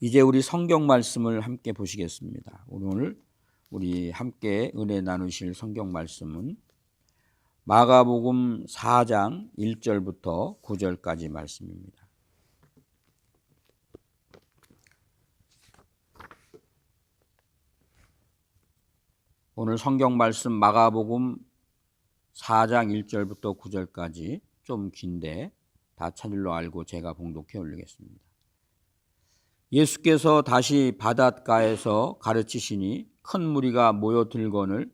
이제 우리 성경 말씀을 함께 보시겠습니다. 오늘 우리 함께 은혜 나누실 성경 말씀은 마가복음 4장 1절부터 9절까지 말씀입니다. 오늘 성경 말씀 마가복음 4장 1절부터 9절까지 좀 긴데 다 찾을로 알고 제가 봉독해 올리겠습니다. 예수께서 다시 바닷가에서 가르치시니 큰 무리가 모여들거늘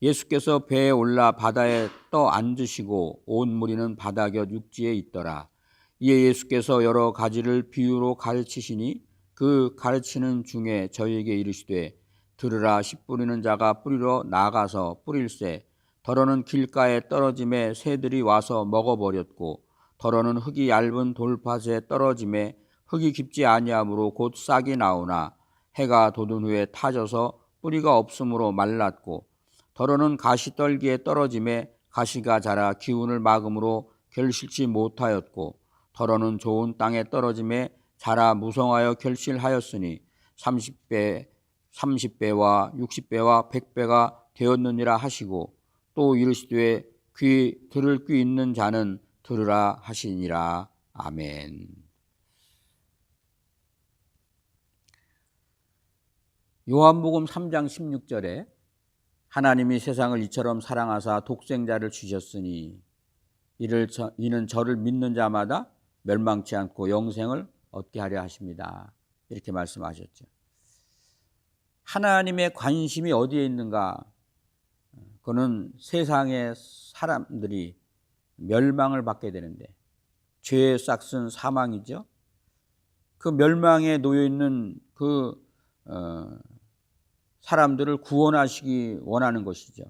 예수께서 배에 올라 바다에 떠 앉으시고 온 무리는 바다 곁 육지에 있더라. 이에 예수께서 여러 가지를 비유로 가르치시니 그 가르치는 중에 저희에게 이르시되 들으라. 씨 뿌리는 자가 뿌리러 나가서 뿌릴새 더러는 길가에 떨어짐에 새들이 와서 먹어버렸고 더러는 흙이 얇은 돌밭에 떨어짐에 흙이 깊지 아니하므로 곧 싹이 나오나 해가 돋은 후에 타져서 뿌리가 없으므로 말랐고 더러는 가시떨기에 떨어짐에 가시가 자라 기운을 막음으로 결실치 못하였고 더러는 좋은 땅에 떨어짐에 자라 무성하여 결실하였으니 30배, 30배와 60배와 100배가 되었느니라 하시고 또 이르시되 들을 귀 있는 자는 들으라 하시니라. 아멘. 요한복음 3장 16절에 하나님이 세상을 이처럼 사랑하사 독생자를 주셨으니 이는 저를 믿는 자마다 멸망치 않고 영생을 얻게 하려 하십니다. 이렇게 말씀하셨죠. 하나님의 관심이 어디에 있는가? 그는 세상의 사람들이 멸망을 받게 되는데 죄의 싹은 사망이죠. 그 멸망에 놓여 있는 그 사람들을 구원하시기 원하는 것이죠.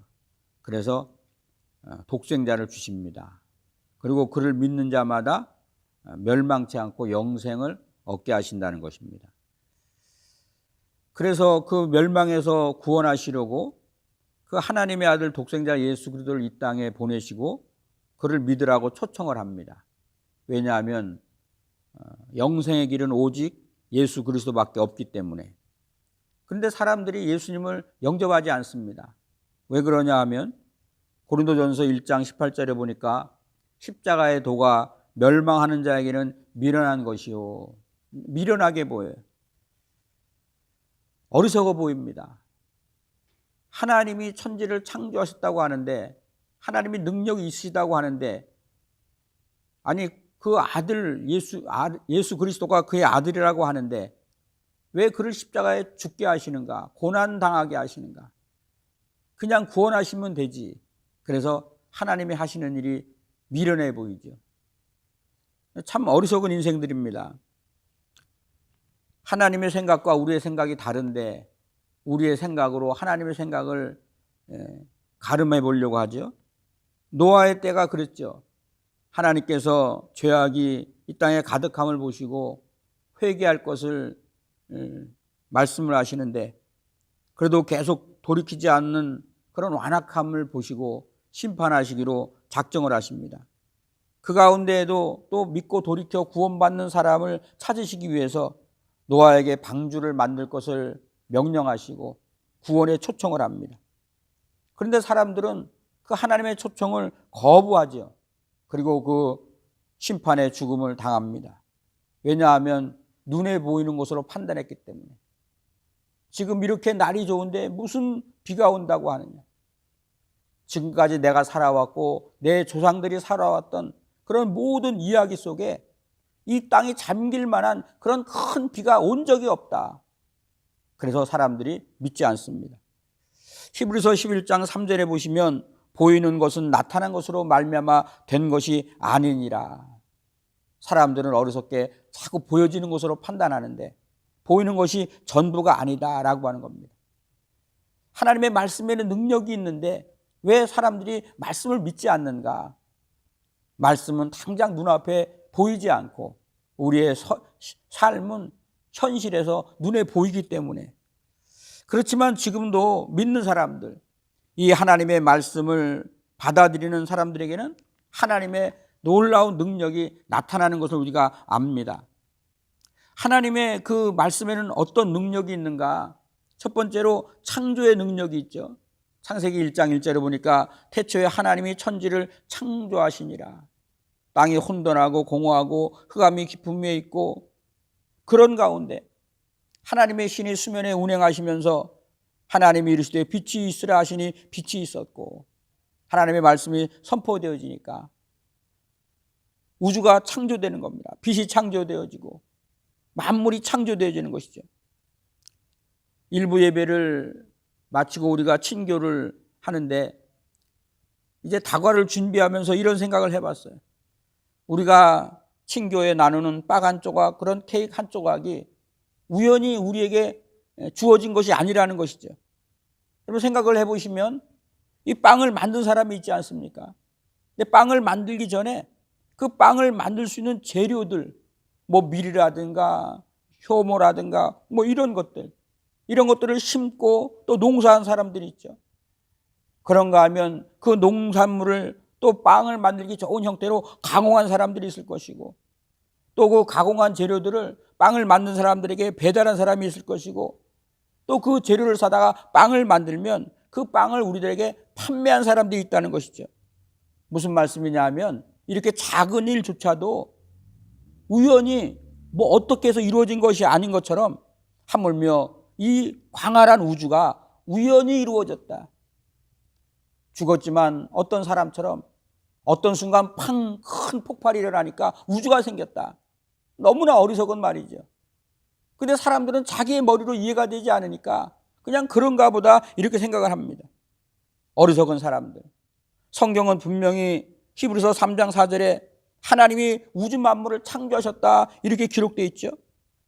그래서 독생자를 주십니다. 그리고 그를 믿는 자마다 멸망치 않고 영생을 얻게 하신다는 것입니다. 그래서 그 멸망에서 구원하시려고 그 하나님의 아들 독생자 예수 그리스도를 이 땅에 보내시고 그를 믿으라고 초청을 합니다. 왜냐하면 영생의 길은 오직 예수 그리스도밖에 없기 때문에. 그런데 사람들이 예수님을 영접하지 않습니다. 왜 그러냐 하면 고린도전서 1장 18절에 보니까 십자가의 도가 멸망하는 자에게는 미련한 것이요. 미련하게 보여요. 어리석어 보입니다. 하나님이 천지를 창조하셨다고 하는데 하나님이 능력이 있으시다고 하는데 아니 그 아들 예수 그리스도가 그의 아들이라고 하는데 왜 그를 십자가에 죽게 하시는가? 고난당하게 하시는가? 그냥 구원하시면 되지. 그래서 하나님이 하시는 일이 미련해 보이죠. 참 어리석은 인생들입니다. 하나님의 생각과 우리의 생각이 다른데 우리의 생각으로 하나님의 생각을 가름해 보려고 하죠. 노아의 때가 그랬죠. 하나님께서 죄악이 이 땅에 가득함을 보시고 회개할 것을 말씀을 하시는데 그래도 계속 돌이키지 않는 그런 완악함을 보시고 심판하시기로 작정을 하십니다. 그 가운데에도 또 믿고 돌이켜 구원받는 사람을 찾으시기 위해서 노아에게 방주를 만들 것을 명령하시고 구원에 초청을 합니다. 그런데 사람들은 그 하나님의 초청을 거부하죠. 그리고 그 심판의 죽음을 당합니다. 왜냐하면 눈에 보이는 것으로 판단했기 때문에. 지금 이렇게 날이 좋은데 무슨 비가 온다고 하느냐. 지금까지 내가 살아왔고 내 조상들이 살아왔던 그런 모든 이야기 속에 이 땅이 잠길 만한 그런 큰 비가 온 적이 없다. 그래서 사람들이 믿지 않습니다. 히브리서 11장 3절에 보시면 보이는 것은 나타난 것으로 말미암아 된 것이 아니니라. 사람들은 어리석게 자꾸 보여지는 것으로 판단하는데 보이는 것이 전부가 아니다라고 하는 겁니다. 하나님의 말씀에는 능력이 있는데 왜 사람들이 말씀을 믿지 않는가? 말씀은 당장 눈앞에 보이지 않고 우리의 삶은 현실에서 눈에 보이기 때문에. 그렇지만 지금도 믿는 사람들, 이 하나님의 말씀을 받아들이는 사람들에게는 하나님의 놀라운 능력이 나타나는 것을 우리가 압니다. 하나님의 그 말씀에는 어떤 능력이 있는가? 첫 번째로 창조의 능력이 있죠. 창세기 1장 1절에 보니까 태초에 하나님이 천지를 창조하시니라. 땅이 혼돈하고 공허하고 흑암이 깊음 위에 있고, 그런 가운데 하나님의 신이 수면에 운행하시면서 하나님이 이르시되 빛이 있으라 하시니 빛이 있었고, 하나님의 말씀이 선포되어지니까 우주가 창조되는 겁니다. 빛이 창조되어지고 만물이 창조되어지는 것이죠. 일부 예배를 마치고 우리가 친교를 하는데 이제 다과를 준비하면서 이런 생각을 해봤어요. 우리가 친교에 나누는 빵 한 조각, 그런 케이크 한 조각이 우연히 우리에게 주어진 것이 아니라는 것이죠. 여러분 생각을 해보시면 이 빵을 만든 사람이 있지 않습니까? 근데 빵을 만들기 전에 그 빵을 만들 수 있는 재료들, 뭐 밀이라든가 효모라든가 뭐 이런 것들을 심고 또 농사한 사람들이 있죠. 그런가 하면 그 농산물을 또 빵을 만들기 좋은 형태로 가공한 사람들이 있을 것이고, 또 그 가공한 재료들을 빵을 만든 사람들에게 배달한 사람이 있을 것이고, 또 그 재료를 사다가 빵을 만들면 그 빵을 우리들에게 판매한 사람들이 있다는 것이죠. 무슨 말씀이냐 하면 이렇게 작은 일조차도 우연히 뭐 어떻게 해서 이루어진 것이 아닌 것처럼 하물며 이 광활한 우주가 우연히 이루어졌다. 죽었지만 어떤 사람처럼 어떤 순간 팡 큰 폭발이 일어나니까 우주가 생겼다. 너무나 어리석은 말이죠. 근데 사람들은 자기의 머리로 이해가 되지 않으니까 그냥 그런가 보다 이렇게 생각을 합니다. 어리석은 사람들. 성경은 분명히 히브리서 3장 4절에 하나님이 우주 만물을 창조하셨다 이렇게 기록되어 있죠.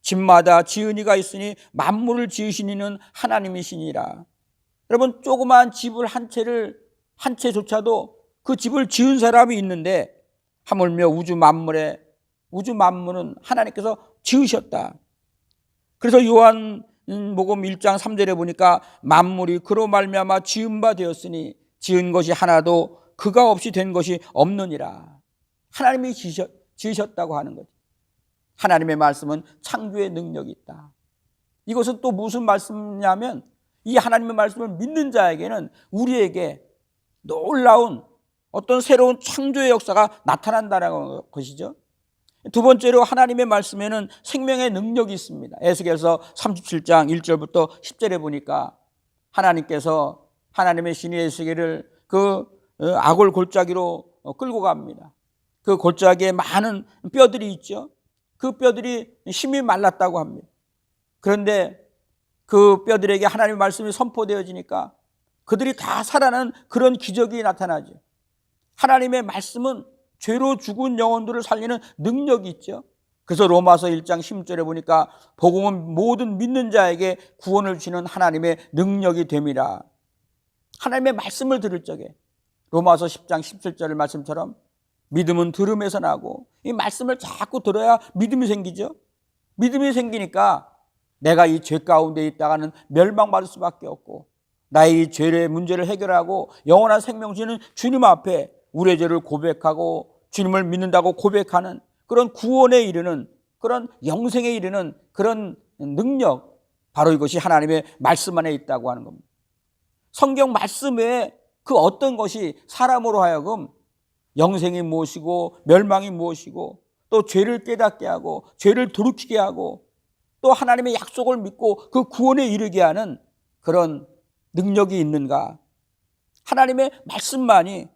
집마다 지은 이가 있으니 만물을 지으신 이는 하나님이시니라. 여러분 조그마한 집을 한 채조차도 그 집을 지은 사람이 있는데 하물며 우주 만물은 하나님께서 지으셨다. 그래서 요한복음 1장 3절에 보니까 만물이 그로 말미암아 지은 바 되었으니 지은 것이 하나도 그가 없이 된 것이 없느니라. 하나님이 지으셨다고 하는 거죠. 하나님의 말씀은 창조의 능력이 있다. 이것은 또 무슨 말씀이냐면 이 하나님의 말씀을 믿는 자에게는 우리에게 놀라운 어떤 새로운 창조의 역사가 나타난다는 것이죠. 두 번째로 하나님의 말씀에는 생명의 능력이 있습니다. 에스겔서 37장 1절부터 10절에 보니까 하나님께서 하나님의 신이 에스겔을 그 아골 골짜기로 끌고 갑니다. 그 골짜기에 많은 뼈들이 있죠. 그 뼈들이 힘이 말랐다고 합니다. 그런데 그 뼈들에게 하나님의 말씀이 선포되어지니까 그들이 다 살아나는 그런 기적이 나타나죠. 하나님의 말씀은 죄로 죽은 영혼들을 살리는 능력이 있죠. 그래서 로마서 1장 16절에 보니까 복음은 모든 믿는 자에게 구원을 주시는 하나님의 능력이 됨이라. 하나님의 말씀을 들을 적에 로마서 10장 17절 말씀처럼 믿음은 들음에서 나고, 이 말씀을 자꾸 들어야 믿음이 생기죠. 믿음이 생기니까 내가 이 죄 가운데 있다가는 멸망받을 수밖에 없고, 나의 이 죄의 문제를 해결하고 영원한 생명 주시는 주님 앞에 우리의 죄를 고백하고 주님을 믿는다고 고백하는 그런 구원에 이르는, 그런 영생에 이르는 그런 능력, 바로 이것이 하나님의 말씀 안에 있다고 하는 겁니다. 성경 말씀에 그 어떤 것이 사람으로 하여금 영생이 무엇이고 멸망이 무엇이고 또 죄를 깨닫게 하고 죄를 돌이키게 하고 또 하나님의 약속을 믿고 그 구원에 이르게 하는 그런 능력이 있는가? 하나님의 말씀만이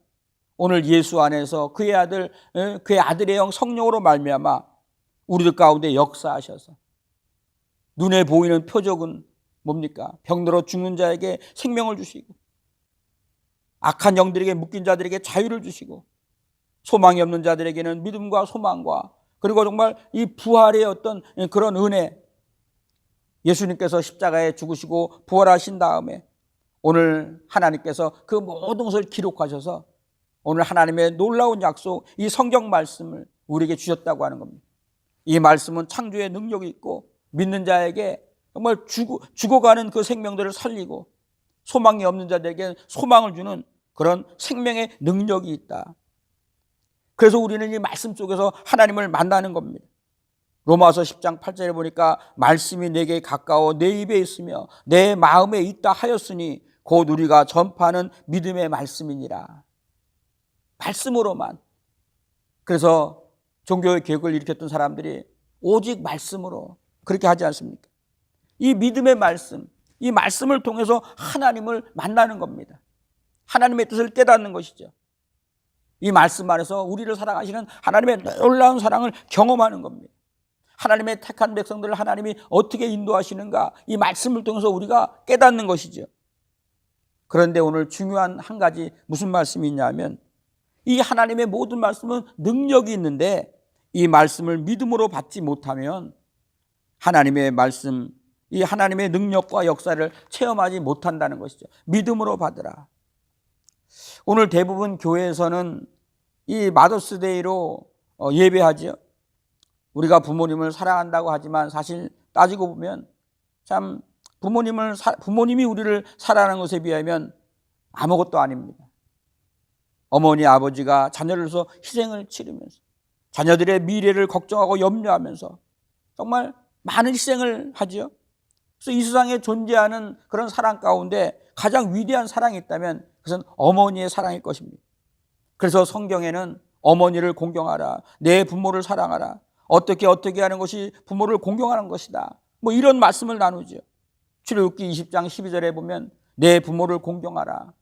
오늘 예수 안에서 그의 아들의 영 성령으로 말미암아 우리들 가운데 역사하셔서 눈에 보이는 표적은 뭡니까? 병들어 죽는 자에게 생명을 주시고 악한 영들에게 묶인 자들에게 자유를 주시고 소망이 없는 자들에게는 믿음과 소망과 그리고 정말 이 부활의 어떤 그런 은혜, 예수님께서 십자가에 죽으시고 부활하신 다음에 오늘 하나님께서 그 모든 것을 기록하셔서 오늘 하나님의 놀라운 약속, 이 성경 말씀을 우리에게 주셨다고 하는 겁니다. 이 말씀은 창조의 능력이 있고 믿는 자에게 정말 죽어가는 그 생명들을 살리고 소망이 없는 자들에게 소망을 주는 그런 생명의 능력이 있다. 그래서 우리는 이 말씀 속에서 하나님을 만나는 겁니다. 로마서 10장 8절에 보니까 말씀이 내게 가까워 내 입에 있으며 내 마음에 있다 하였으니 곧 우리가 전파하는 믿음의 말씀이니라. 말씀으로만. 그래서 종교의 개혁을 일으켰던 사람들이 오직 말씀으로 그렇게 하지 않습니까? 이 믿음의 말씀, 이 말씀을 통해서 하나님을 만나는 겁니다. 하나님의 뜻을 깨닫는 것이죠. 이 말씀 안에서 우리를 사랑하시는 하나님의 놀라운 사랑을 경험하는 겁니다. 하나님의 택한 백성들을 하나님이 어떻게 인도하시는가, 이 말씀을 통해서 우리가 깨닫는 것이죠. 그런데 오늘 중요한 한 가지 무슨 말씀이 있냐면, 이 하나님의 모든 말씀은 능력이 있는데 이 말씀을 믿음으로 받지 못하면 하나님의 말씀, 이 하나님의 능력과 역사를 체험하지 못한다는 것이죠. 믿음으로 받으라. 오늘 대부분 교회에서는 이 마더스데이로 예배하죠. 우리가 부모님을 사랑한다고 하지만 사실 따지고 보면 참 부모님이 우리를 사랑하는 것에 비하면 아무것도 아닙니다. 어머니 아버지가 자녀를 위해서 희생을 치르면서 자녀들의 미래를 걱정하고 염려하면서 정말 많은 희생을 하죠. 그래서 이 세상에 존재하는 그런 사랑 가운데 가장 위대한 사랑이 있다면 그것은 어머니의 사랑일 것입니다. 그래서 성경에는 어머니를 공경하라, 내 부모를 사랑하라, 어떻게 하는 것이 부모를 공경하는 것이다, 뭐 이런 말씀을 나누죠. 출애굽기 20장 12절에 보면 내 부모를 공경하라.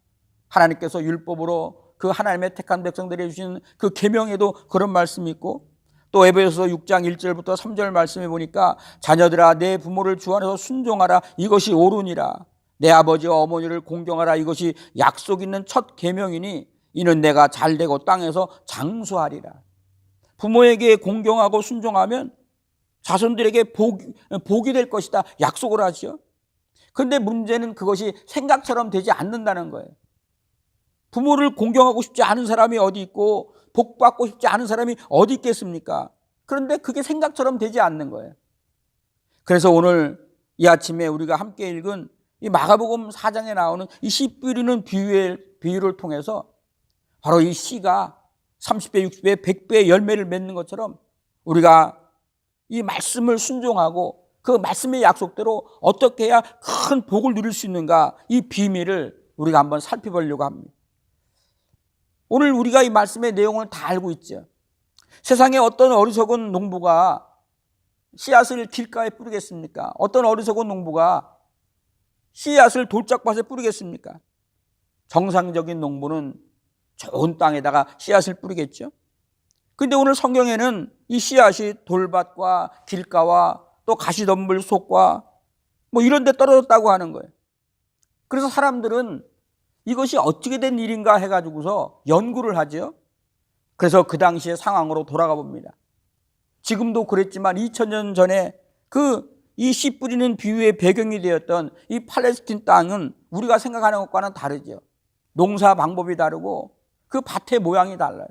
하나님께서 율법으로 그 하나님의 택한 백성들이 주신 그 계명에도 그런 말씀이 있고, 또 에베소서 6장 1절부터 3절 말씀에 보니까 자녀들아 내 부모를 주 안에서 순종하라, 이것이 옳으니라. 내 아버지와 어머니를 공경하라, 이것이 약속 있는 첫 계명이니 이는 내가 잘되고 땅에서 장수하리라. 부모에게 공경하고 순종하면 자손들에게 복이 될 것이다 약속을 하죠. 그런데 문제는 그것이 생각처럼 되지 않는다는 거예요. 부모를 공경하고 싶지 않은 사람이 어디 있고 복 받고 싶지 않은 사람이 어디 있겠습니까? 그런데 그게 생각처럼 되지 않는 거예요. 그래서 오늘 이 아침에 우리가 함께 읽은 이 마가복음 4장에 나오는 이 씨 뿌리는 비유를 통해서 바로 이 씨가 30배, 60배, 100배의 열매를 맺는 것처럼 우리가 이 말씀을 순종하고 그 말씀의 약속대로 어떻게 해야 큰 복을 누릴 수 있는가, 이 비밀을 우리가 한번 살펴보려고 합니다. 오늘 우리가 이 말씀의 내용을 다 알고 있죠. 세상에 어떤 어리석은 농부가 씨앗을 길가에 뿌리겠습니까? 어떤 어리석은 농부가 씨앗을 돌짝밭에 뿌리겠습니까? 정상적인 농부는 좋은 땅에다가 씨앗을 뿌리겠죠. 그런데 오늘 성경에는 이 씨앗이 돌밭과 길가와 또 가시덤불 속과 뭐 이런 데 떨어졌다고 하는 거예요. 그래서 사람들은 이것이 어떻게 된 일인가 해가지고서 연구를 하죠. 그래서 그 당시의 상황으로 돌아가 봅니다. 지금도 그랬지만 2000년 전에 이 씨 뿌리는 비유의 배경이 되었던 이 팔레스틴 땅은 우리가 생각하는 것과는 다르죠. 농사 방법이 다르고 그 밭의 모양이 달라요.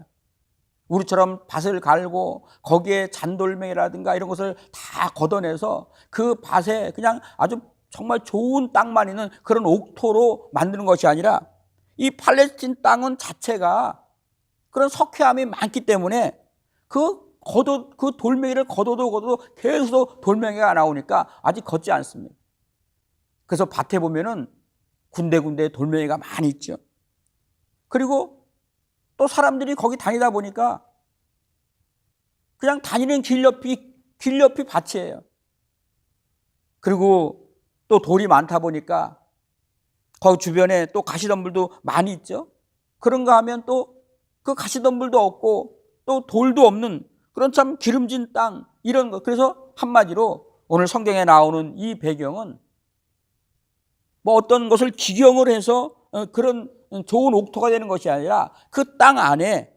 우리처럼 밭을 갈고 거기에 잔돌멩이라든가 이런 것을 다 걷어내서 그 밭에 그냥 아주 정말 좋은 땅만 있는 그런 옥토로 만드는 것이 아니라 이 팔레스틴 땅은 자체가 그런 석회암이 많기 때문에 그 돌멩이를 걷어도 계속 돌멩이가 나오니까 아직 걷지 않습니다. 그래서 밭에 보면은 군데군데 돌멩이가 많이 있죠. 그리고 또 사람들이 거기 다니다 보니까 그냥 다니는 길 옆이 밭이에요. 그리고 또 돌이 많다 보니까 거기 주변에 또 가시덤불도 많이 있죠. 그런가 하면 또 그 가시덤불도 없고 또 돌도 없는 그런 참 기름진 땅, 이런 것. 그래서 한마디로 오늘 성경에 나오는 이 배경은 뭐 어떤 것을 기경을 해서 그런 좋은 옥토가 되는 것이 아니라 그 땅 안에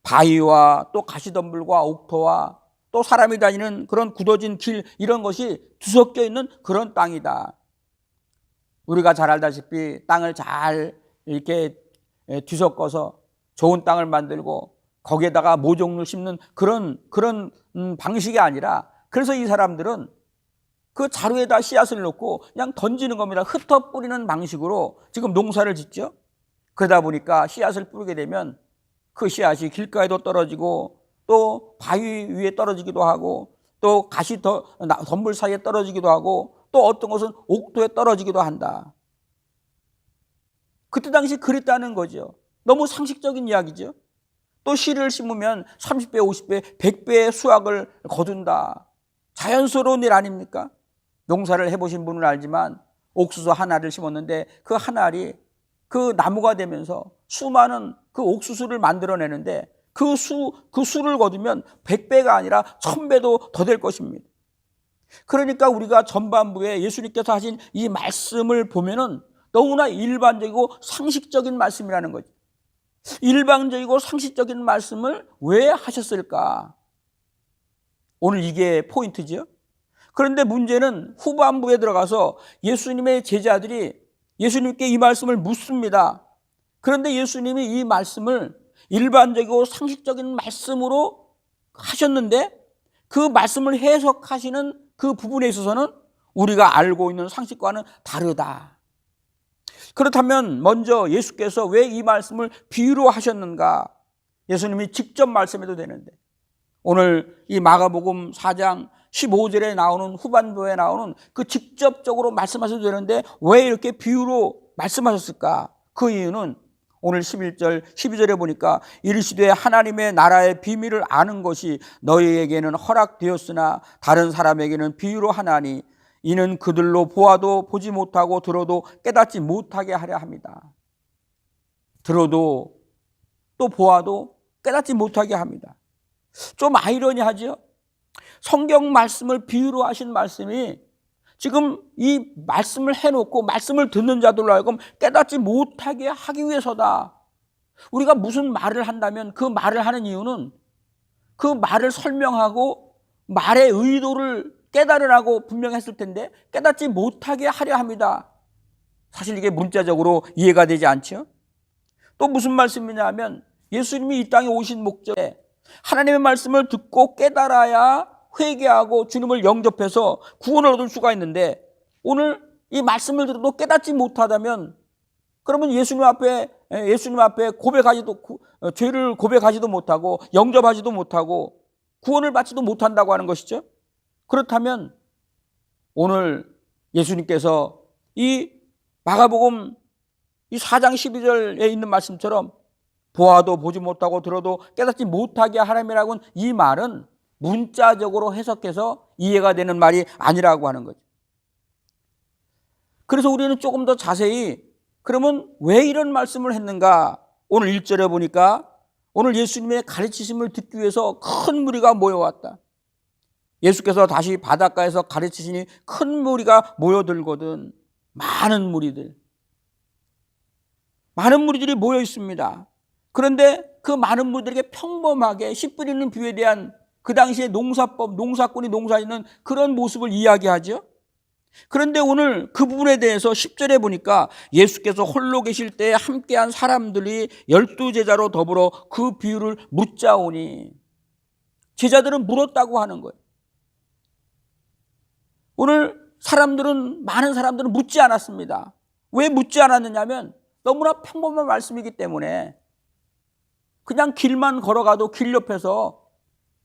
바위와 또 가시덤불과 옥토와 또 사람이 다니는 그런 굳어진 길, 이런 것이 뒤섞여 있는 그런 땅이다. 우리가 잘 알다시피 땅을 잘 이렇게 뒤섞어서 좋은 땅을 만들고 거기에다가 모종을 심는 그런 방식이 아니라, 그래서 이 사람들은 그 자루에다 씨앗을 넣고 그냥 던지는 겁니다. 흩어 뿌리는 방식으로 지금 농사를 짓죠. 그러다 보니까 씨앗을 뿌리게 되면 그 씨앗이 길가에도 떨어지고 또 바위 위에 떨어지기도 하고 또 가시 덤불 사이에 떨어지기도 하고 또 어떤 것은 옥토에 떨어지기도 한다. 그때 당시 그랬다는 거죠. 너무 상식적인 이야기죠. 또 씨를 심으면 30배, 50배, 100배의 수확을 거둔다. 자연스러운 일 아닙니까? 농사를 해보신 분은 알지만 옥수수 한 알을 심었는데 그 한 알이 그 나무가 되면서 수많은 그 옥수수를 만들어내는데 그 수를 거두면 100배가 아니라 1000배도 더 될 것입니다. 그러니까 우리가 전반부에 예수님께서 하신 이 말씀을 보면은 너무나 일반적이고 상식적인 말씀이라는 거죠. 일반적이고 상식적인 말씀을 왜 하셨을까? 오늘 이게 포인트죠. 그런데 문제는 후반부에 들어가서 예수님의 제자들이 예수님께 이 말씀을 묻습니다. 그런데 예수님이 이 말씀을 일반적이고 상식적인 말씀으로 하셨는데 그 말씀을 해석하시는 그 부분에 있어서는 우리가 알고 있는 상식과는 다르다. 그렇다면 먼저 예수께서 왜 이 말씀을 비유로 하셨는가? 예수님이 직접 말씀해도 되는데 오늘 이 마가복음 4장 15절에 나오는 후반부에 나오는 그 직접적으로 말씀하셔도 되는데 왜 이렇게 비유로 말씀하셨을까? 그 이유는 오늘 11절 12절에 보니까 이르시되 하나님의 나라의 비밀을 아는 것이 너희에게는 허락되었으나 다른 사람에게는 비유로 하나니 이는 그들로 보아도 보지 못하고 들어도 깨닫지 못하게 하려 합니다. 들어도 또 보아도 깨닫지 못하게 합니다. 좀 아이러니하죠? 성경 말씀을 비유로 하신 말씀이 지금 이 말씀을 해놓고 말씀을 듣는 자들로 하여금 깨닫지 못하게 하기 위해서다. 우리가 무슨 말을 한다면 그 말을 하는 이유는 그 말을 설명하고 말의 의도를 깨달으라고 분명히 했을 텐데 깨닫지 못하게 하려 합니다. 사실 이게 문자적으로 이해가 되지 않죠? 또 무슨 말씀이냐 하면 예수님이 이 땅에 오신 목적에 하나님의 말씀을 듣고 깨달아야 회개하고 주님을 영접해서 구원을 얻을 수가 있는데 오늘 이 말씀을 들어도 깨닫지 못하다면 그러면 예수님 앞에 죄를 고백하지도 못하고 영접하지도 못하고 구원을 받지도 못한다고 하는 것이죠. 그렇다면 오늘 예수님께서 이 마가복음 이 4장 12절에 있는 말씀처럼 보아도 보지 못하고 들어도 깨닫지 못하게 하람이라고는 이 말은 문자적으로 해석해서 이해가 되는 말이 아니라고 하는 거죠. 그래서 우리는 조금 더 자세히 그러면 왜 이런 말씀을 했는가? 오늘 1절에 보니까 오늘 예수님의 가르치심을 듣기 위해서 큰 무리가 모여왔다. 예수께서 다시 바닷가에서 가르치시니 큰 무리가 모여들거든. 많은 무리들이 모여 있습니다. 그런데 그 많은 무리들에게 평범하게 씨 뿌리는 비유에 대한 그 당시의 농사법, 농사꾼이 농사짓는 그런 모습을 이야기하죠. 그런데 오늘 그 부분에 대해서 10절에 보니까 예수께서 홀로 계실 때 함께한 사람들이 12제자로 더불어 그 비유를 묻자오니 제자들은 물었다고 하는 거예요. 오늘 많은 사람들은 묻지 않았습니다. 왜 묻지 않았느냐면 너무나 평범한 말씀이기 때문에 그냥 길만 걸어가도 길 옆에서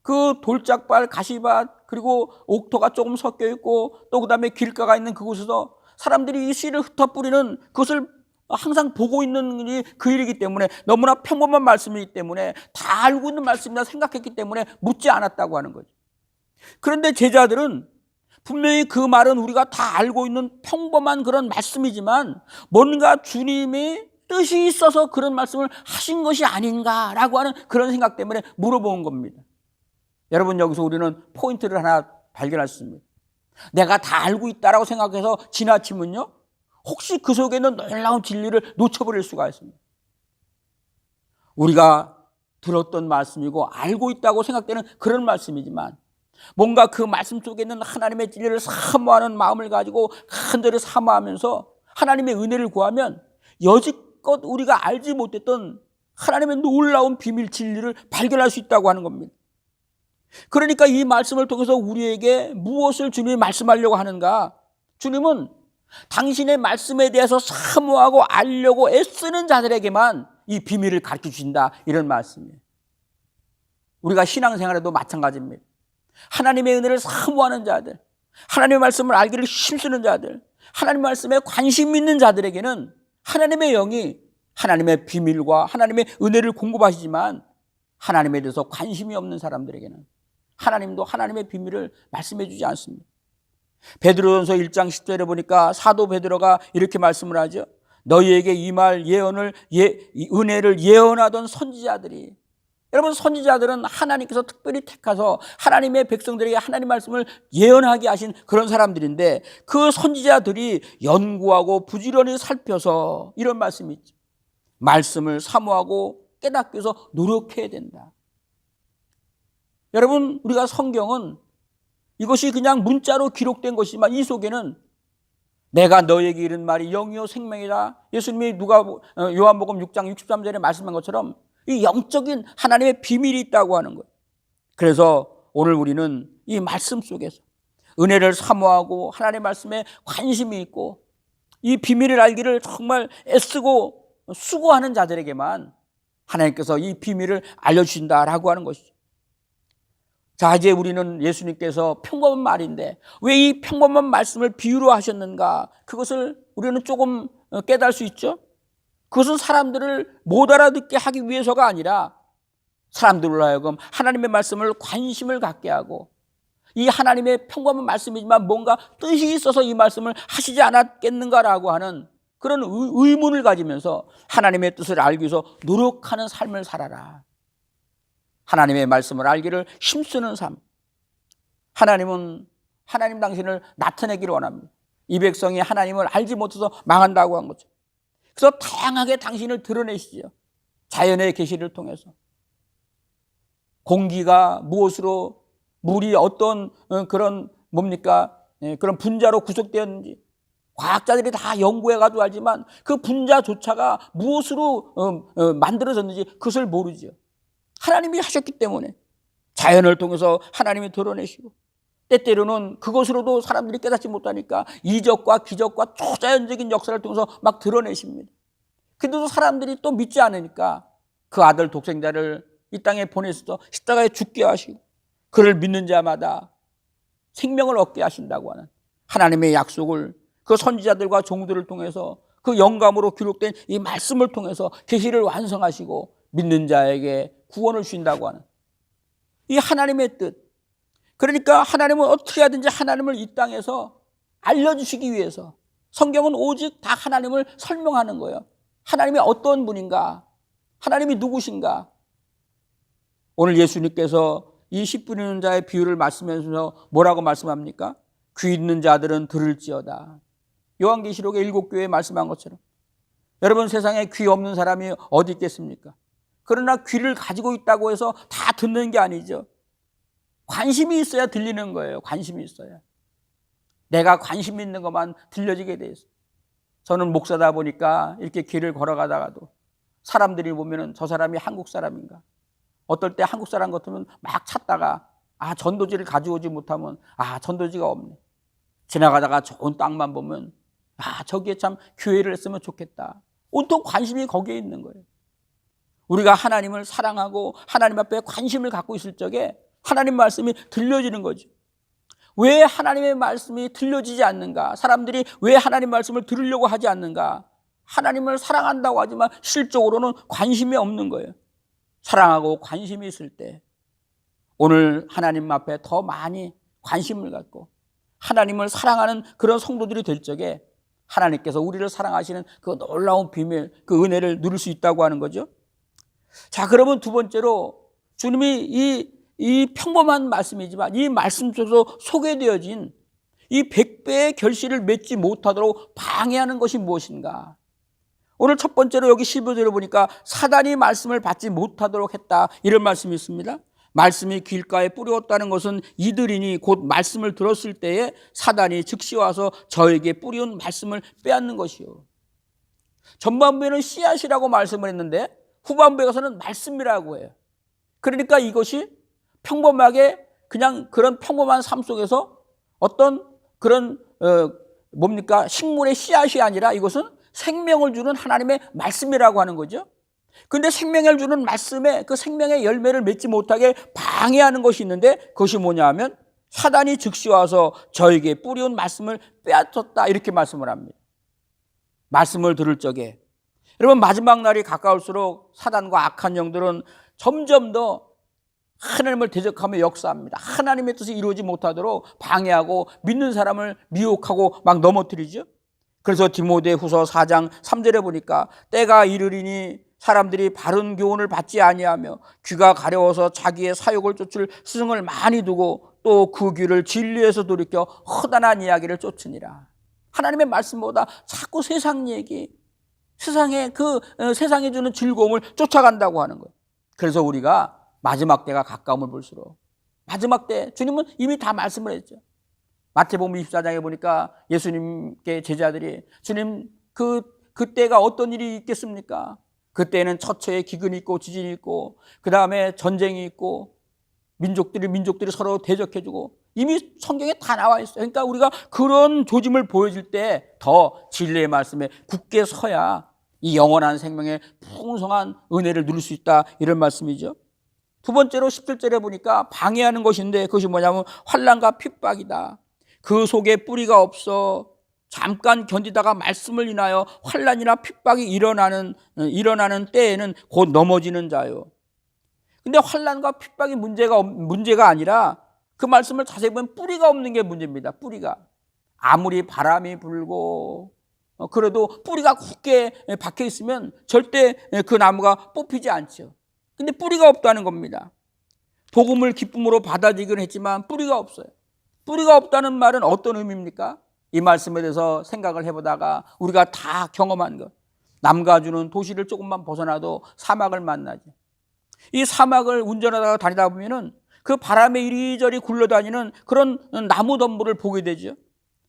그 돌짝발, 가시밭 그리고 옥토가 조금 섞여 있고 또 그다음에 길가가 있는 그곳에서 사람들이 이 씨를 흩어 뿌리는 그것을 항상 보고 있는 일이 그 일이기 때문에 너무나 평범한 말씀이기 때문에 다 알고 있는 말씀이라 생각했기 때문에 묻지 않았다고 하는 거죠. 그런데 제자들은 분명히 그 말은 우리가 다 알고 있는 평범한 그런 말씀이지만 뭔가 주님이 뜻이 있어서 그런 말씀을 하신 것이 아닌가라고 하는 그런 생각 때문에 물어본 겁니다. 여러분 여기서 우리는 포인트를 하나 발견할 수 있습니다. 내가 다 알고 있다라고 생각해서 지나치면요 혹시 그 속에 있는 놀라운 진리를 놓쳐버릴 수가 있습니다. 우리가 들었던 말씀이고 알고 있다고 생각되는 그런 말씀이지만 뭔가 그 말씀 속에 있는 하나님의 진리를 사모하는 마음을 가지고 간절히 사모하면서 하나님의 은혜를 구하면 여지껏 우리가 알지 못했던 하나님의 놀라운 비밀 진리를 발견할 수 있다고 하는 겁니다. 그러니까 이 말씀을 통해서 우리에게 무엇을 주님이 말씀하려고 하는가? 주님은 당신의 말씀에 대해서 사모하고 알려고 애쓰는 자들에게만 이 비밀을 가르쳐 주신다 이런 말씀이에요. 우리가 신앙생활에도 마찬가지입니다. 하나님의 은혜를 사모하는 자들, 하나님의 말씀을 알기를 힘쓰는 자들, 하나님의 말씀에 관심 있는 자들에게는 하나님의 영이 하나님의 비밀과 하나님의 은혜를 공급하시지만 하나님에 대해서 관심이 없는 사람들에게는 하나님도 하나님의 비밀을 말씀해 주지 않습니다. 베드로전서 1장 10절에 보니까 사도 베드로가 이렇게 말씀을 하죠. 너희에게 이 말 예언을 은혜를 예언하던 선지자들이, 여러분 선지자들은 하나님께서 특별히 택하서 하나님의 백성들에게 하나님 말씀을 예언하게 하신 그런 사람들인데 그 선지자들이 연구하고 부지런히 살펴서 이런 말씀이 있죠. 말씀을 사모하고 깨닫기 위해서 노력해야 된다. 여러분 우리가 성경은 이것이 그냥 문자로 기록된 것이지만 이 속에는 내가 너에게 이른 말이 영이요 생명이다. 예수님이 요한복음 6장 63절에 말씀한 것처럼 이 영적인 하나님의 비밀이 있다고 하는 거예요. 그래서 오늘 우리는 이 말씀 속에서 은혜를 사모하고 하나님의 말씀에 관심이 있고 이 비밀을 알기를 정말 애쓰고 수고하는 자들에게만 하나님께서 이 비밀을 알려주신다라고 하는 것이죠. 자, 이제 우리는 예수님께서 평범한 말인데 왜 이 평범한 말씀을 비유로 하셨는가? 그것을 우리는 조금 깨달을 수 있죠. 그것은 사람들을 못 알아듣게 하기 위해서가 아니라 사람들로 하여금 하나님의 말씀을 관심을 갖게 하고 이 하나님의 평범한 말씀이지만 뭔가 뜻이 있어서 이 말씀을 하시지 않았겠는가라고 하는 그런 의문을 가지면서 하나님의 뜻을 알기 위해서 노력하는 삶을 살아라. 하나님의 말씀을 알기를 힘쓰는 삶. 하나님은 하나님 당신을 나타내기를 원합니다. 이 백성이 하나님을 알지 못해서 망한다고 한 거죠. 그래서 다양하게 당신을 드러내시죠. 자연의 계시를 통해서. 공기가 무엇으로, 물이 어떤 그런 그런 분자로 구성되었는지 과학자들이 다 연구해가지고 알지만 그 분자조차가 무엇으로 만들어졌는지 그것을 모르죠. 하나님이 하셨기 때문에 자연을 통해서 하나님이 드러내시고 때때로는 그것으로도 사람들이 깨닫지 못하니까 이적과 기적과 초자연적인 역사를 통해서 막 드러내십니다. 근데도 사람들이 또 믿지 않으니까 그 아들 독생자를 이 땅에 보내셔서 십자가에 죽게 하시고 그를 믿는 자마다 생명을 얻게 하신다고 하는 하나님의 약속을 그 선지자들과 종들을 통해서 그 영감으로 기록된 이 말씀을 통해서 계시를 완성하시고 믿는 자에게 구원을 주신다고 하는 이 하나님의 뜻. 그러니까 하나님은 어떻게 하든지 하나님을 이 땅에서 알려주시기 위해서 성경은 오직 다 하나님을 설명하는 거예요. 하나님이 어떤 분인가? 하나님이 누구신가? 오늘 예수님께서 이 씨 뿌리는 자의 비유를 말씀하면서 뭐라고 말씀합니까? 귀 있는 자들은 들을지어다. 요한계시록의 7교회에 말씀한 것처럼 여러분 세상에 귀 없는 사람이 어디 있겠습니까? 그러나 귀를 가지고 있다고 해서 다 듣는 게 아니죠. 관심이 있어야 들리는 거예요. 관심이 있어야. 내가 관심 있는 것만 들려지게 돼 있어요. 저는 목사다 보니까 이렇게 길을 걸어가다가도 사람들이 보면은 저 사람이 한국 사람인가? 어떨 때 한국 사람 같으면 막 찾다가 전도지를 가져오지 못하면 전도지가 없네. 지나가다가 좋은 땅만 보면 저기에 참 교회를 했으면 좋겠다. 온통 관심이 거기에 있는 거예요. 우리가 하나님을 사랑하고 하나님 앞에 관심을 갖고 있을 적에 하나님 말씀이 들려지는 거죠. 왜 하나님의 말씀이 들려지지 않는가? 사람들이 왜 하나님 말씀을 들으려고 하지 않는가? 하나님을 사랑한다고 하지만 실적으로는 관심이 없는 거예요. 사랑하고 관심이 있을 때 오늘 하나님 앞에 더 많이 관심을 갖고 하나님을 사랑하는 그런 성도들이 될 적에 하나님께서 우리를 사랑하시는 그 놀라운 비밀, 그 은혜를 누릴 수 있다고 하는 거죠. 자, 그러면 두 번째로 주님이 이 평범한 말씀이지만 이 말씀 속에서 소개되어진 이 100배의 결실을 맺지 못하도록 방해하는 것이 무엇인가? 오늘 첫 번째로 여기 15절에 보니까 사단이 말씀을 받지 못하도록 했다. 이런 말씀이 있습니다. 말씀이 길가에 뿌렸다는 것은 이들이니 곧 말씀을 들었을 때에 사단이 즉시 와서 저에게 뿌리운 말씀을 빼앗는 것이요. 전반부에는 씨앗이라고 말씀을 했는데 후반부에 가서는 말씀이라고 해요. 그러니까 이것이 평범하게 그냥 그런 평범한 삶 속에서 어떤 그런 식물의 씨앗이 아니라 이것은 생명을 주는 하나님의 말씀이라고 하는 거죠. 근데 생명을 주는 말씀에 그 생명의 열매를 맺지 못하게 방해하는 것이 있는데, 그것이 뭐냐 하면 사단이 즉시 와서 저에게 뿌리온 말씀을 빼앗았다, 이렇게 말씀을 합니다. 말씀을 들을 적에 여러분, 마지막 날이 가까울수록 사단과 악한 영들은 점점 더 하나님을 대적하며 역사합니다. 하나님의 뜻이 이루어지지 못하도록 방해하고 믿는 사람을 미혹하고 막 넘어뜨리죠. 그래서 디모데후서 4장 3절에 보니까 때가 이르리니 사람들이 바른 교훈을 받지 아니하며 귀가 가려워서 자기의 사욕을 쫓을 스승을 많이 두고 또 그 귀를 진리에서 돌이켜 허다한 이야기를 쫓으니라. 하나님의 말씀보다 자꾸 세상 얘기, 세상에 세상이 주는 즐거움을 쫓아간다고 하는 거예요. 그래서 우리가 마지막 때가 가까움을 볼수록, 마지막 때 주님은 이미 다 말씀을 했죠. 마태복음 24장에 보니까 예수님께 제자들이 주님, 그 때가 어떤 일이 있겠습니까? 그때는 처처에 기근이 있고 지진이 있고 그 다음에 전쟁이 있고 민족들이 서로 대적해주고, 이미 성경에 다 나와 있어요. 그러니까 우리가 그런 조짐을 보여줄 때 더 진리의 말씀에 굳게 서야 이 영원한 생명의 풍성한 은혜를 누릴 수 있다, 이런 말씀이죠. 두 번째로 17절에 보니까 방해하는 것인데, 그것이 뭐냐면 환난과 핍박이다. 그 속에 뿌리가 없어 잠깐 견디다가 말씀을 인하여 환난이나 핍박이 일어나는 때에는 곧 넘어지는 자요. 근데 환난과 핍박이 문제가 아니라 그 말씀을 자세히 보면 뿌리가 없는 게 문제입니다. 뿌리가 아무리 바람이 불고 그래도 뿌리가 굳게 박혀 있으면 절대 그 나무가 뽑히지 않죠. 근데 뿌리가 없다는 겁니다. 복음을 기쁨으로 받아들이긴 했지만 뿌리가 없어요. 뿌리가 없다는 말은 어떤 의미입니까? 이 말씀에 대해서 생각을 해보다가 우리가 다 경험한 것, 남가주는 도시를 조금만 벗어나도 사막을 만나죠. 이 사막을 운전하다가 다니다 보면은 그 바람에 이리저리 굴러다니는 그런 나무덤불을 보게 되죠.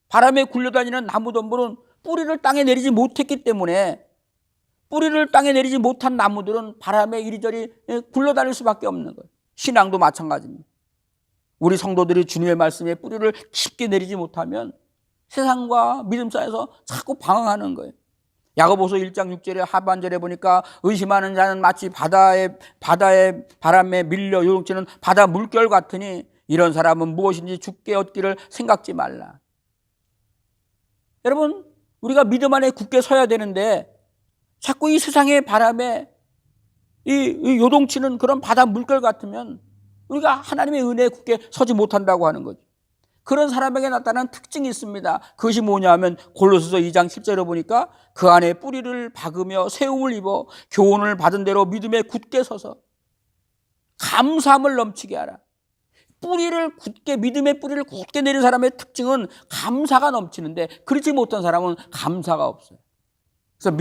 바람에 굴러다니는 나무덤불은 뿌리를 땅에 내리지 못했기 때문에, 뿌리를 땅에 내리지 못한 나무들은 바람에 이리저리 굴러다닐 수밖에 없는 거예요. 신앙도 마찬가지입니다. 우리 성도들이 주님의 말씀에 뿌리를 깊게 내리지 못하면 세상과 믿음 사이에서 자꾸 방황하는 거예요. 야고보서 1장 6절에 하반절에 보니까 의심하는 자는 마치 바다의 바람에 밀려 요동치는 바다 물결 같으니 이런 사람은 무엇인지 죽게 얻기를 생각지 말라. 여러분, 우리가 믿음 안에 굳게 서야 되는데 자꾸 이 세상의 바람에 이 요동치는 그런 바다 물결 같으면 우리가 하나님의 은혜에 굳게 서지 못한다고 하는 거죠. 그런 사람에게 나타나는 특징이 있습니다. 그것이 뭐냐 하면 골로새서 2장 10절에 보니까 그 안에 뿌리를 박으며 세움을 입어 교훈을 받은 대로 믿음에 굳게 서서 감사함을 넘치게 하라. 믿음의 뿌리를 굳게 내린 사람의 특징은 감사가 넘치는데, 그렇지 못한 사람은 감사가 없어요. 그래서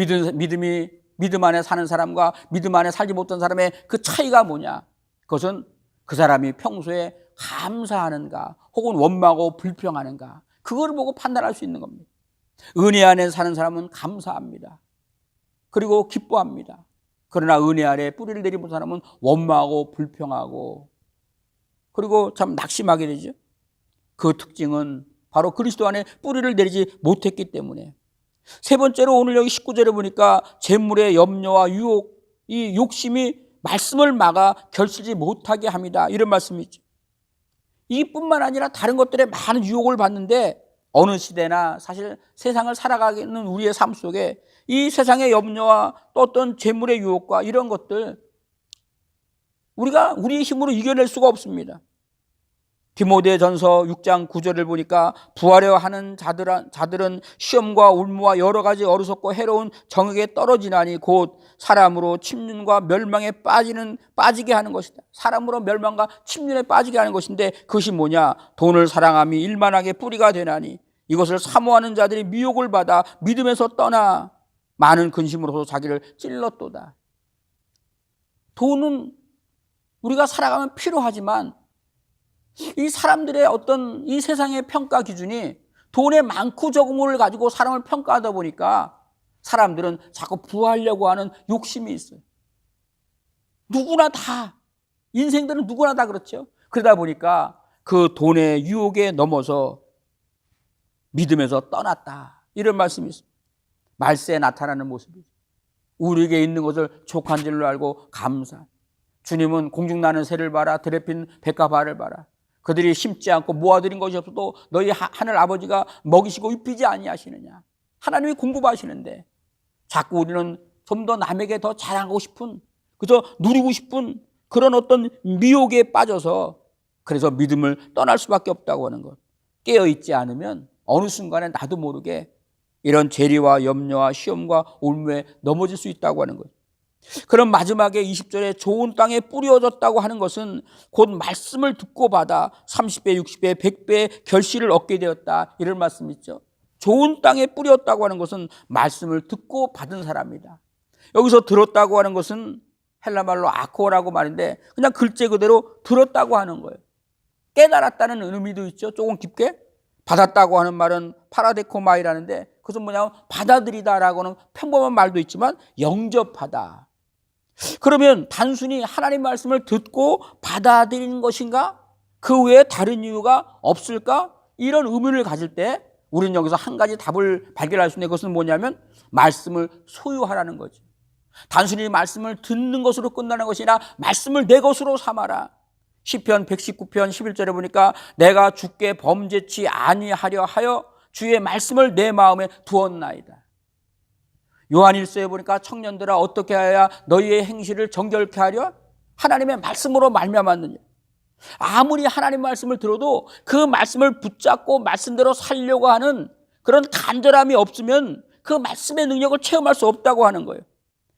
믿음 안에 사는 사람과 믿음 안에 살지 못한 사람의 그 차이가 뭐냐? 그것은 그 사람이 평소에 감사하는가 혹은 원망하고 불평하는가, 그걸 보고 판단할 수 있는 겁니다. 은혜 안에 사는 사람은 감사합니다. 그리고 기뻐합니다. 그러나 은혜 아래 뿌리를 내린 사람은 원망하고 불평하고 그리고 참 낙심하게 되죠. 그 특징은 바로 그리스도 안에 뿌리를 내리지 못했기 때문에. 세 번째로 오늘 여기 19절에 보니까 재물의 염려와 유혹, 이 욕심이 말씀을 막아 결실지 못하게 합니다, 이런 말씀이 있죠. 이뿐만 아니라 다른 것들에 많은 유혹을 받는데, 어느 시대나 사실 세상을 살아가는 우리의 삶 속에 이 세상의 염려와 또 어떤 재물의 유혹과 이런 것들 우리가 우리의 힘으로 이겨낼 수가 없습니다. 디모데전서 6장 9절을 보니까 부하려 하는 자들은 시험과 울무와 여러 가지 어리석고 해로운 정욕에 떨어지나니 곧 사람으로 침륜과 멸망에 빠지게 하는 것이다. 사람으로 멸망과 침륜에 빠지게 하는 것인데, 그것이 뭐냐? 돈을 사랑함이 일만하게 뿌리가 되나니 이것을 사모하는 자들이 미혹을 받아 믿음에서 떠나 많은 근심으로서 자기를 찔렀도다. 돈은 우리가 살아가면 필요하지만 이 사람들의 어떤 이 세상의 평가 기준이 돈의 많고 적음을 가지고 사람을 평가하다 보니까 사람들은 자꾸 부하려고 하는 욕심이 있어요. 누구나 다, 인생들은 누구나 다 그렇죠. 그러다 보니까 그 돈의 유혹에 넘어서 믿음에서 떠났다, 이런 말씀이 있습니다. 말세에 나타나는 모습이죠. 우리에게 있는 것을 족한 줄로 알고 감사. 주님은 공중나는 새를 봐라, 들에 핀 백합화를 봐라. 그들이 심지 않고 모아들인 것이 없어도 너희 하늘 아버지가 먹이시고 입히지 아니하시느냐. 하나님이 공급하시는데 자꾸 우리는 좀 더 남에게 더 자랑하고 싶은, 그저 누리고 싶은 그런 어떤 미혹에 빠져서 그래서 믿음을 떠날 수밖에 없다고 하는 것. 깨어있지 않으면 어느 순간에 나도 모르게 이런 재리와 염려와 시험과 올무에 넘어질 수 있다고 하는 것. 그럼 마지막에 20절에 좋은 땅에 뿌려졌다고 하는 것은 곧 말씀을 듣고 받아 30배, 60배, 100배의 결실을 얻게 되었다. 이런 말씀 있죠. 좋은 땅에 뿌렸다고 하는 것은 말씀을 듣고 받은 사람이다. 여기서 들었다고 하는 것은 헬라말로 아코라고 말인데 그냥 글재 그대로 들었다고 하는 거예요. 깨달았다는 의미도 있죠. 조금 깊게. 받았다고 하는 말은 파라데코마이라는데 그것은 뭐냐면 받아들이다라고는 평범한 말도 있지만 영접하다. 그러면 단순히 하나님 말씀을 듣고 받아들이는 것인가? 그 외에 다른 이유가 없을까? 이런 의문을 가질 때 우리는 여기서 한 가지 답을 발견할 수 있는 것은 뭐냐면 말씀을 소유하라는 거죠. 단순히 말씀을 듣는 것으로 끝나는 것이 아니라 말씀을 내 것으로 삼아라. 시편 119편 11절에 보니까 내가 주께 범죄치 아니하려 하여 주의 말씀을 내 마음에 두었나이다. 요한일서에 보니까 청년들아 어떻게 하여야 너희의 행실을 정결케 하려? 하나님의 말씀으로 말미암았느냐. 아무리 하나님 말씀을 들어도 그 말씀을 붙잡고 말씀대로 살려고 하는 그런 간절함이 없으면 그 말씀의 능력을 체험할 수 없다고 하는 거예요.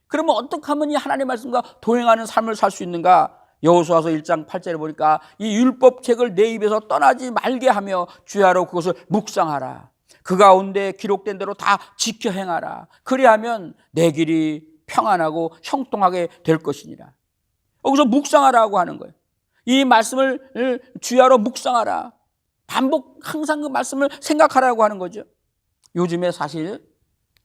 그러면 어떻게 하면 이 하나님의 말씀과 동행하는 삶을 살 수 있는가? 여호수아서 1장 8절에 보니까 이 율법책을 내 입에서 떠나지 말게 하며 주야로 그것을 묵상하라. 그 가운데 기록된 대로 다 지켜 행하라. 그리하면 내 길이 평안하고 형통하게 될 것이니라. 여기서 묵상하라고 하는 거예요. 이 말씀을 주야로 묵상하라. 반복 항상 그 말씀을 생각하라고 하는 거죠. 요즘에 사실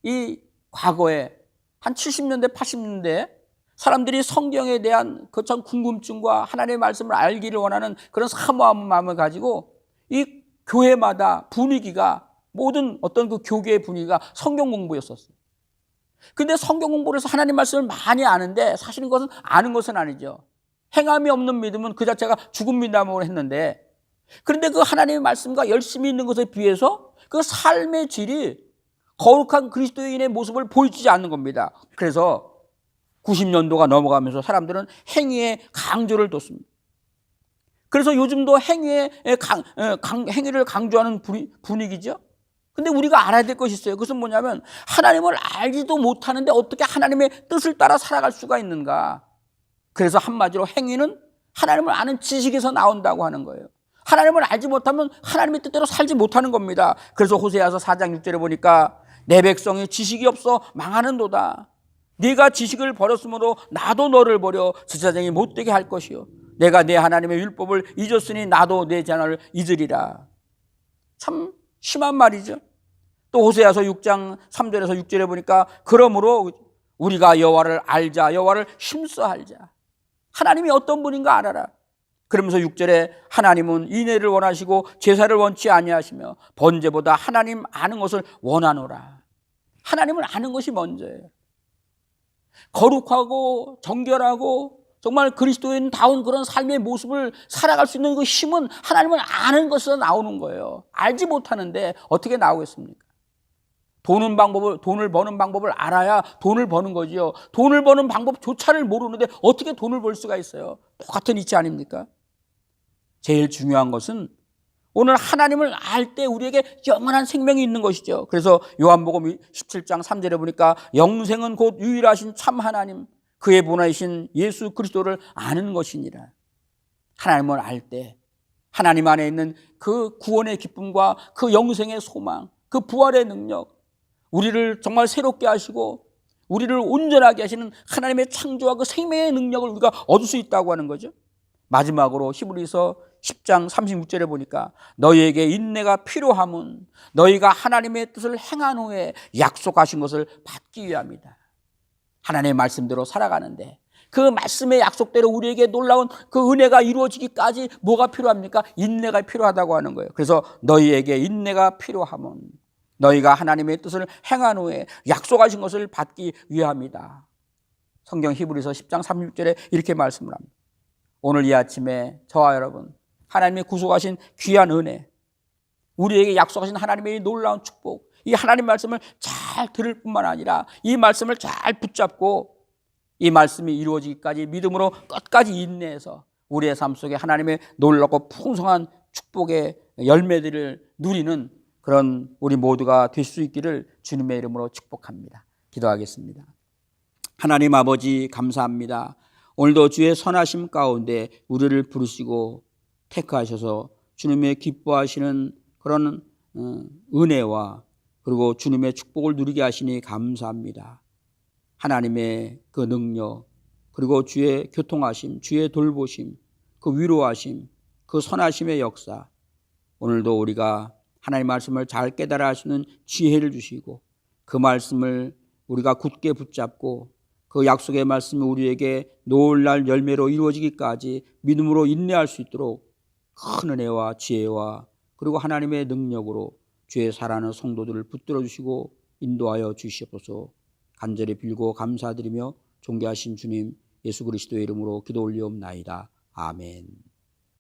이 과거에 한 70년대 80년대 사람들이 성경에 대한 그 참 궁금증과 하나님의 말씀을 알기를 원하는 그런 사모한 마음을 가지고 이 교회마다 분위기가 모든 어떤 그 교계의 분위기가 성경 공부였었어요. 근데 성경 공부를 해서 하나님 말씀을 많이 아는데 사실은 그것은 아는 것은 아니죠. 행함이 없는 믿음은 그 자체가 죽은 믿음으로 했는데 그런데 그 하나님의 말씀과 열심히 있는 것에 비해서 그 삶의 질이 거룩한 그리스도인의 모습을 보이지 않는 겁니다. 그래서 90년도가 넘어가면서 사람들은 행위에 강조를 뒀습니다. 그래서 요즘도 행위를 강조하는 분위기죠. 근데 우리가 알아야 될 것이 있어요. 그것은 뭐냐면 하나님을 알지도 못하는데 어떻게 하나님의 뜻을 따라 살아갈 수가 있는가. 그래서 한마디로 행위는 하나님을 아는 지식에서 나온다고 하는 거예요. 하나님을 알지 못하면 하나님의 뜻대로 살지 못하는 겁니다. 그래서 호세아서 4장 6절에 보니까 내 백성이 지식이 없어 망하는도다. 네가 지식을 버렸으므로 나도 너를 버려 제사장이 못되게 할 것이요. 내가 내 하나님의 율법을 잊었으니 나도 내 제한을 잊으리라. 참 심한 말이죠. 또 호세아서 6장 3절에서 6절에 보니까 그러므로 우리가 여호와를 알자, 여호와를 힘써 알자. 하나님이 어떤 분인가 알아라. 그러면서 6절에 하나님은 인애를 원하시고 제사를 원치 아니하시며 번제보다 하나님 아는 것을 원하노라. 하나님을 아는 것이 먼저예요. 거룩하고 정결하고 정말 그리스도인다운 그런 삶의 모습을 살아갈 수 있는 그 힘은 하나님을 아는 것에서 나오는 거예요. 알지 못하는데 어떻게 나오겠습니까? 돈을 버는 방법을 알아야 돈을 버는 거지요. 돈을 버는 방법조차를 모르는데 어떻게 돈을 벌 수가 있어요? 똑같은 이치 아닙니까? 제일 중요한 것은 오늘 하나님을 알 때 우리에게 영원한 생명이 있는 것이죠. 그래서 요한복음 17장 3절에 보니까 영생은 곧 유일하신 참 하나님 그의 본하이신 예수 그리스도를 아는 것이니라. 하나님을 알 때 하나님 안에 있는 그 구원의 기쁨과 그 영생의 소망, 그 부활의 능력, 우리를 정말 새롭게 하시고 우리를 온전하게 하시는 하나님의 창조와 그 생명의 능력을 우리가 얻을 수 있다고 하는 거죠. 마지막으로 히브리서 10장 36절에 보니까 너희에게 인내가 필요함은 너희가 하나님의 뜻을 행한 후에 약속하신 것을 받기 위함이다. 하나님의 말씀대로 살아가는데 그 말씀의 약속대로 우리에게 놀라운 그 은혜가 이루어지기까지 뭐가 필요합니까? 인내가 필요하다고 하는 거예요. 그래서 너희에게 인내가 필요함은 너희가 하나님의 뜻을 행한 후에 약속하신 것을 받기 위함이다. 성경 히브리서 10장 36절에 이렇게 말씀을 합니다. 오늘 이 아침에 저와 여러분, 하나님의 구속하신 귀한 은혜, 우리에게 약속하신 하나님의 놀라운 축복, 이 하나님 말씀을 잘 들을 뿐만 아니라 이 말씀을 잘 붙잡고 이 말씀이 이루어지기까지 믿음으로 끝까지 인내해서 우리의 삶 속에 하나님의 놀랍고 풍성한 축복의 열매들을 누리는 그런 우리 모두가 될 수 있기를 주님의 이름으로 축복합니다. 기도하겠습니다. 하나님 아버지 감사합니다. 오늘도 주의 선하심 가운데 우리를 부르시고 택하셔서 주님의 기뻐하시는 그런 은혜와 그리고 주님의 축복을 누리게 하시니 감사합니다. 하나님의 그 능력, 그리고 주의 교통하심, 주의 돌보심, 그 위로하심, 그 선하심의 역사, 오늘도 우리가 하나님의 말씀을 잘 깨달아 할 수 있는 지혜를 주시고 그 말씀을 우리가 굳게 붙잡고 그 약속의 말씀이 우리에게 노을날 열매로 이루어지기까지 믿음으로 인내할 수 있도록 큰 은혜와 지혜와 그리고 하나님의 능력으로 주의 사랑하는 성도들을 붙들어 주시고 인도하여 주시옵소서. 간절히 빌고 감사드리며 존귀하신 주님 예수 그리스도의 이름으로 기도 올리옵나이다. 아멘.